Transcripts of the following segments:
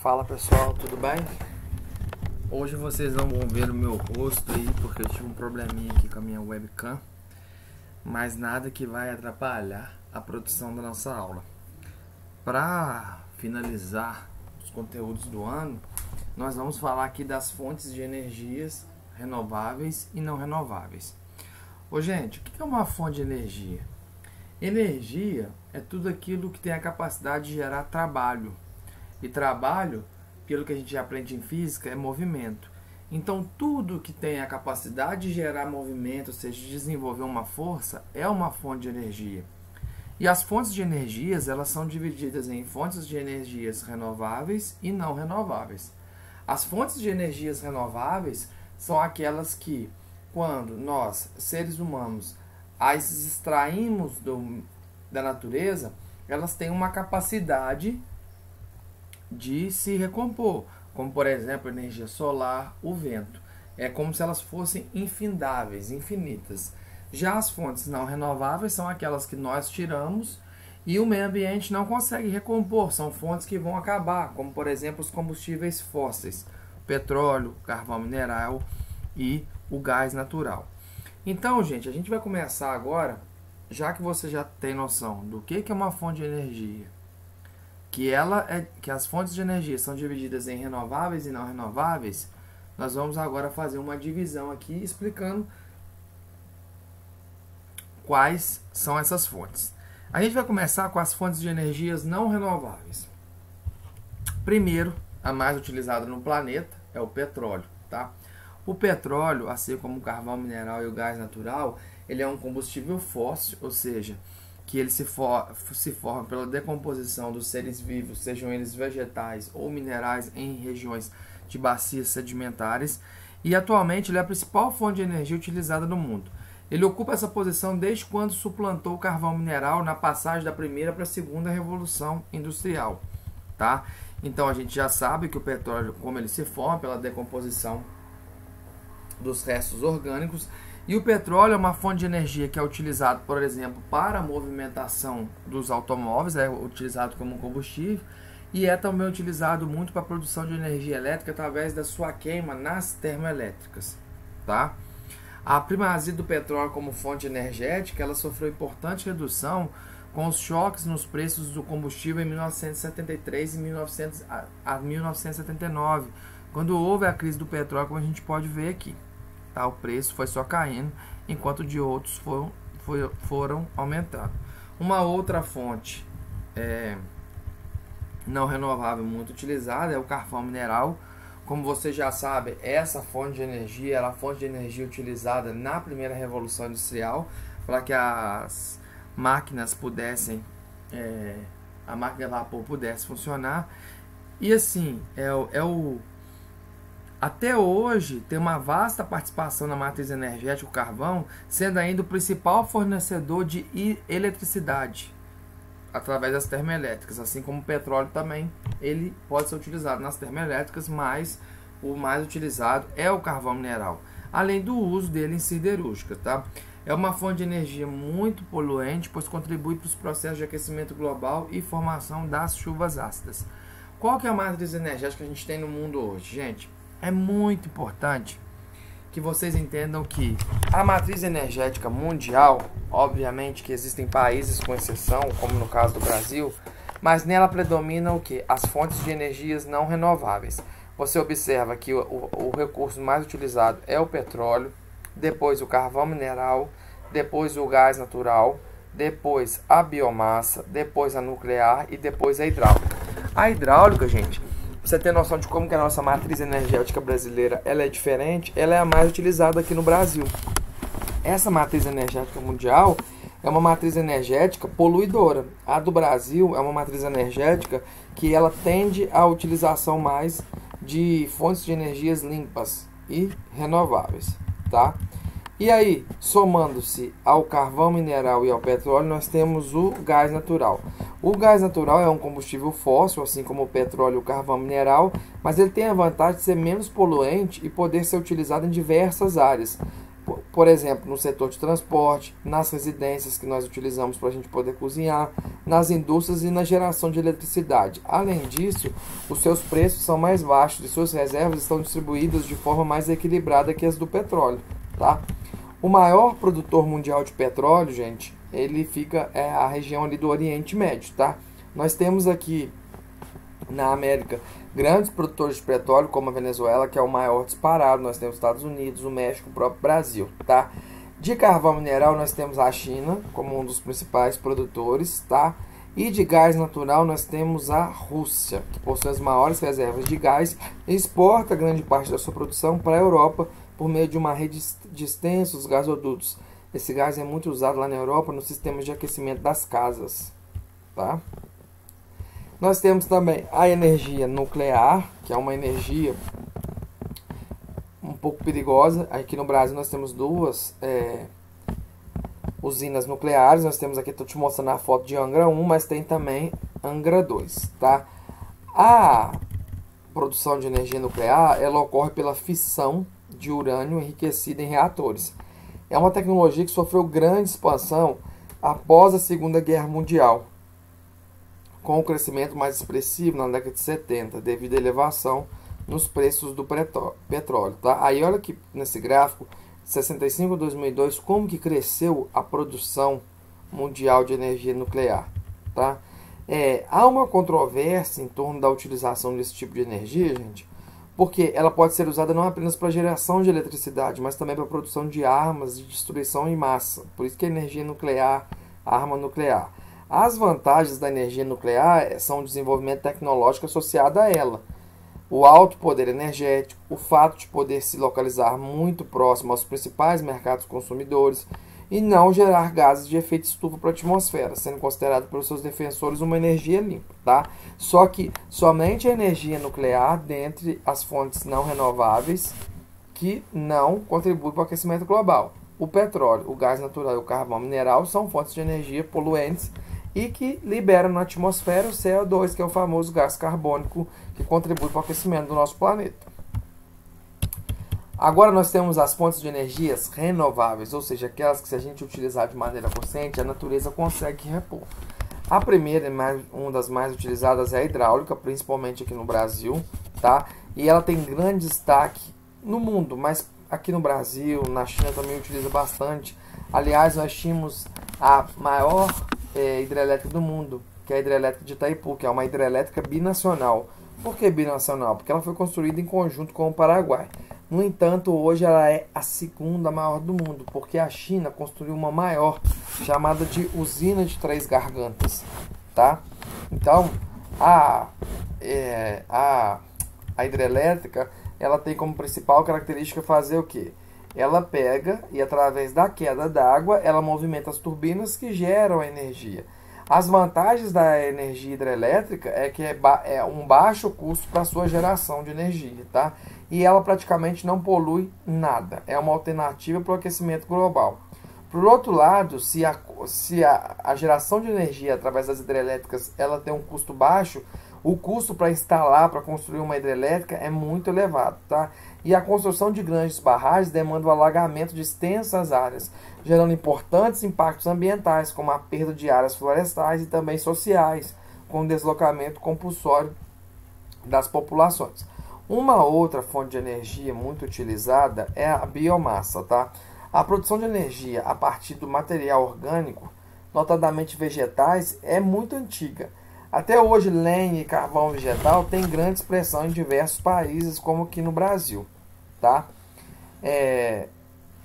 Fala pessoal, tudo bem? Hoje vocês não vão ver o meu rosto aí porque eu tive um probleminha aqui com a minha webcam, mas nada que vai atrapalhar a produção da nossa aula. Para finalizar os conteúdos do ano, nós vamos falar aqui das fontes de energias renováveis e não renováveis. Ô gente, o que é uma fonte de energia? Energia é tudo aquilo que tem a capacidade de gerar trabalho. E trabalho, pelo que a gente aprende em física, é movimento. Então, tudo que tem a capacidade de gerar movimento, ou seja, de desenvolver uma força, é uma fonte de energia. E as fontes de energias, elas são divididas em fontes de energias renováveis e não renováveis. As fontes de energias renováveis são aquelas que, quando nós, seres humanos, as extraímos da natureza, elas têm uma capacidade de se recompor, como por exemplo a energia solar, o vento. É como se elas fossem infindáveis, infinitas. Já as fontes não renováveis são aquelas que nós tiramos e o meio ambiente não consegue recompor. São fontes que vão acabar, como por exemplo os combustíveis fósseis, petróleo, carvão mineral e o gás natural. Então, gente, a gente vai começar agora, já que você já tem noção do que é uma fonte de energia, que as fontes de energia são divididas em renováveis e não renováveis. Nós vamos agora fazer uma divisão aqui explicando quais são essas fontes. A gente vai começar com as fontes de energias não renováveis. Primeiro, a mais utilizada no planeta é o petróleo, tá? O petróleo, assim como o carvão mineral e o gás natural, ele é um combustível fóssil, ou seja, que ele se forma pela decomposição dos seres vivos, sejam eles vegetais ou minerais, em regiões de bacias sedimentares, e atualmente ele é a principal fonte de energia utilizada no mundo. Ele ocupa essa posição desde quando suplantou o carvão mineral na passagem da primeira para a segunda revolução industrial, tá? Então a gente já sabe que o petróleo, como ele se forma pela decomposição dos restos orgânicos, e o petróleo é uma fonte de energia que é utilizado, por exemplo, para a movimentação dos automóveis, é utilizado como combustível, e é também utilizado muito para a produção de energia elétrica através da sua queima nas termoelétricas, tá? A primazia do petróleo como fonte energética, ela sofreu importante redução com os choques nos preços do combustível em 1973 e 1979, quando houve a crise do petróleo, como a gente pode ver aqui. Tá? O preço foi só caindo, enquanto de outros foram aumentando. Uma outra fonte não renovável muito utilizada é o carvão mineral. Como você já sabe, essa fonte de energia era a fonte de energia utilizada na primeira revolução industrial para que as máquinas pudessem, a máquina a vapor pudesse funcionar. E assim, até hoje tem uma vasta participação na matriz energética, o carvão, sendo ainda o principal fornecedor de eletricidade através das termoelétricas, assim como o petróleo também, ele pode ser utilizado nas termoelétricas, mas o mais utilizado é o carvão mineral, além do uso dele em siderúrgica, tá? É uma fonte de energia muito poluente, pois contribui para os processos de aquecimento global e formação das chuvas ácidas. Qual que é a matriz energética que a gente tem no mundo hoje, gente? É muito importante que vocês entendam que a matriz energética mundial, obviamente que existem países com exceção, como no caso do Brasil, mas nela predominam o que? As fontes de energias não renováveis. Você observa que o recurso mais utilizado é o petróleo, depois o carvão mineral, depois o gás natural, depois a biomassa, depois a nuclear e depois a hidráulica. A hidráulica, gente, você ter noção de como que a nossa matriz energética brasileira ela é diferente, ela é a mais utilizada aqui no Brasil. Essa matriz energética mundial é uma matriz energética poluidora. A do Brasil é uma matriz energética que ela tende à utilização mais de fontes de energias limpas e renováveis, tá? E aí, somando-se ao carvão mineral e ao petróleo, nós temos o gás natural. O gás natural é um combustível fóssil, assim como o petróleo e o carvão mineral, mas ele tem a vantagem de ser menos poluente e poder ser utilizado em diversas áreas. por exemplo, no setor de transporte, nas residências que nós utilizamos para a gente poder cozinhar, nas indústrias e na geração de eletricidade. Além disso, os seus preços são mais baixos e suas reservas estão distribuídas de forma mais equilibrada que as do petróleo, tá? O maior produtor mundial de petróleo, gente, ele fica a região ali do Oriente Médio, tá? Nós temos aqui na América grandes produtores de petróleo, como a Venezuela, que é o maior disparado. Nós temos os Estados Unidos, o México, o próprio Brasil, tá? De carvão mineral, nós temos a China como um dos principais produtores, tá? E de gás natural, nós temos a Rússia, que possui as maiores reservas de gás e exporta grande parte da sua produção para a Europa por meio de uma rede de extensos gasodutos. Esse gás é muito usado lá na Europa nos sistemas de aquecimento das casas, tá? Nós temos também a energia nuclear, que é uma energia um pouco perigosa. Aqui no Brasil nós temos duas usinas nucleares. Nós temos aqui, estou te mostrando a foto de Angra 1, mas tem também Angra 2, tá? A produção de energia nuclear, ela ocorre pela fissão de urânio enriquecido em reatores. É uma tecnologia que sofreu grande expansão após a Segunda Guerra Mundial, com o crescimento mais expressivo na década de 70, devido à elevação nos preços do petróleo, tá? Aí olha aqui nesse gráfico, 65 a 2002, como que cresceu a produção mundial de energia nuclear, tá? Há uma controvérsia em torno da utilização desse tipo de energia, gente, porque ela pode ser usada não apenas para geração de eletricidade, mas também para produção de armas de destruição em massa. Por isso que a energia nuclear, a arma nuclear. As vantagens da energia nuclear são o desenvolvimento tecnológico associado a ela, o alto poder energético, o fato de poder se localizar muito próximo aos principais mercados consumidores e não gerar gases de efeito estufa para a atmosfera, sendo considerado pelos seus defensores uma energia limpa, tá? Só que somente a energia nuclear, dentre as fontes não renováveis, que não contribui para o aquecimento global. O petróleo, o gás natural e o carvão mineral são fontes de energia poluentes e que liberam na atmosfera o CO2, que é o famoso gás carbônico que contribui para o aquecimento do nosso planeta. Agora nós temos as fontes de energias renováveis, ou seja, aquelas que se a gente utilizar de maneira consciente, a natureza consegue repor. A primeira, uma das mais utilizadas, é a hidráulica, principalmente aqui no Brasil, tá? E ela tem grande destaque no mundo, mas aqui no Brasil, na China também utiliza bastante. Aliás, nós tínhamos a maior hidrelétrica do mundo, que é a hidrelétrica de Itaipu, que é uma hidrelétrica binacional. Por que binacional? Porque ela foi construída em conjunto com o Paraguai. No entanto, hoje ela é a segunda maior do mundo, porque a China construiu uma maior, chamada de Usina de Três Gargantas, tá? Então, a hidrelétrica, ela tem como principal característica fazer o quê? Ela pega e, através da queda d'água, ela movimenta as turbinas que geram a energia. As vantagens da energia hidrelétrica é que é um baixo custo para a sua geração de energia, tá? E ela praticamente não polui nada. É uma alternativa para o aquecimento global. Por outro lado, se a geração de energia através das hidrelétricas ela tem um custo baixo, o custo para instalar, para construir uma hidrelétrica é muito elevado, tá? E a construção de grandes barragens demanda o alagamento de extensas áreas, gerando importantes impactos ambientais, como a perda de áreas florestais e também sociais, com o deslocamento compulsório das populações. Uma outra fonte de energia muito utilizada é a biomassa, tá? A produção de energia a partir do material orgânico, notadamente vegetais, é muito antiga. Até hoje, lenha e carvão vegetal têm grande expressão em diversos países, como aqui no Brasil, tá?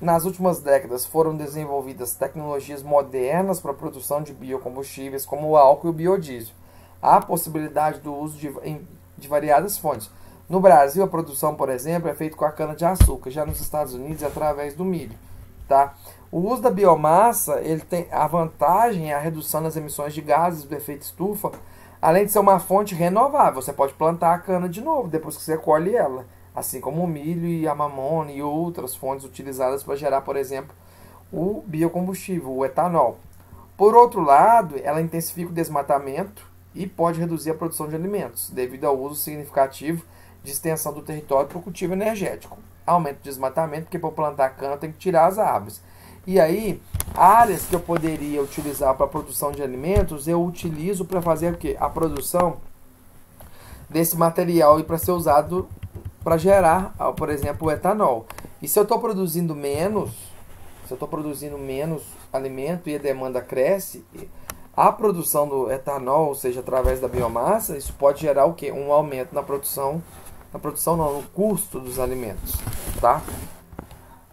Nas últimas décadas foram desenvolvidas tecnologias modernas para a produção de biocombustíveis, como o álcool e o biodiesel. Há possibilidade do uso de variadas fontes. No Brasil, a produção, por exemplo, é feita com a cana-de-açúcar, já nos Estados Unidos é através do milho, tá? O uso da biomassa, ele tem a vantagem é a redução das emissões de gases do efeito estufa, além de ser uma fonte renovável. Você pode plantar a cana de novo depois que você colhe ela, assim como o milho e a mamona e outras fontes utilizadas para gerar, por exemplo, o biocombustível, o etanol. Por outro lado, ela intensifica o desmatamento e pode reduzir a produção de alimentos, devido ao uso significativo de extensão do território para o cultivo energético. aumento o desmatamento, porque para plantar cana tem que tirar as árvores. E aí, áreas que eu poderia utilizar para a produção de alimentos, eu utilizo para fazer o quê? A produção desse material e para ser usado para gerar, por exemplo, o etanol. E se eu estou produzindo menos, alimento e a demanda cresce, a produção do etanol, ou seja, através da biomassa, isso pode gerar o quê? Um aumento no custo dos alimentos, tá?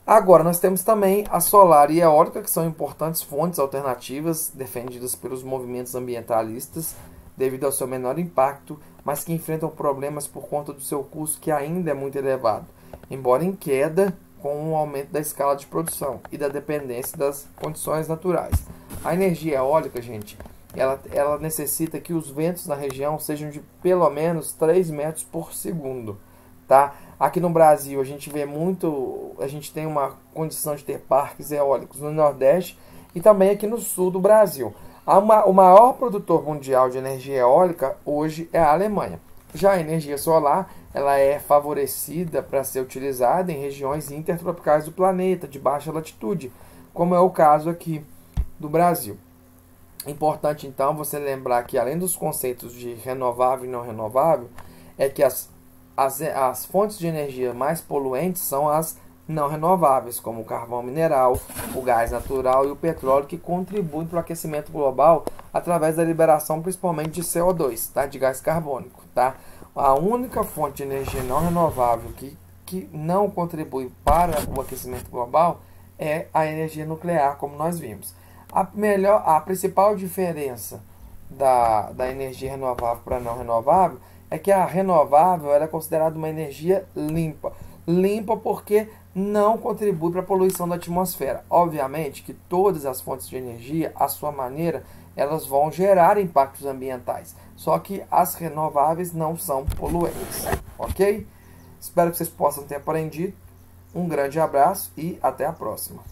Agora, nós temos também a solar e a eólica, que são importantes fontes alternativas defendidas pelos movimentos ambientalistas devido ao seu menor impacto, mas que enfrentam problemas por conta do seu custo, que ainda é muito elevado, embora em queda com o aumento da escala de produção e da dependência das condições naturais. A energia eólica, gente, ela necessita que os ventos na região sejam de pelo menos 3 metros por segundo, tá? Aqui no Brasil a gente tem uma condição de ter parques eólicos no Nordeste e também aqui no Sul do Brasil. O maior produtor mundial de energia eólica hoje é a Alemanha. Já a energia solar, ela é favorecida para ser utilizada em regiões intertropicais do planeta, de baixa latitude, como é o caso aqui do Brasil. Importante, então, você lembrar que, além dos conceitos de renovável e não renovável, é que as fontes de energia mais poluentes são as não renováveis, como o carvão mineral, o gás natural e o petróleo, que contribuem para o aquecimento global através da liberação principalmente de CO2, tá? De gás carbônico. Tá? A única fonte de energia não renovável que não contribui para o aquecimento global é a energia nuclear, como nós vimos. A principal diferença da energia renovável para não renovável é que a renovável ela é considerada uma energia limpa. Limpa porque não contribui para a poluição da atmosfera. Obviamente que todas as fontes de energia, à sua maneira, elas vão gerar impactos ambientais. Só que as renováveis não são poluentes. Ok? Espero que vocês possam ter aprendido. Um grande abraço e até a próxima.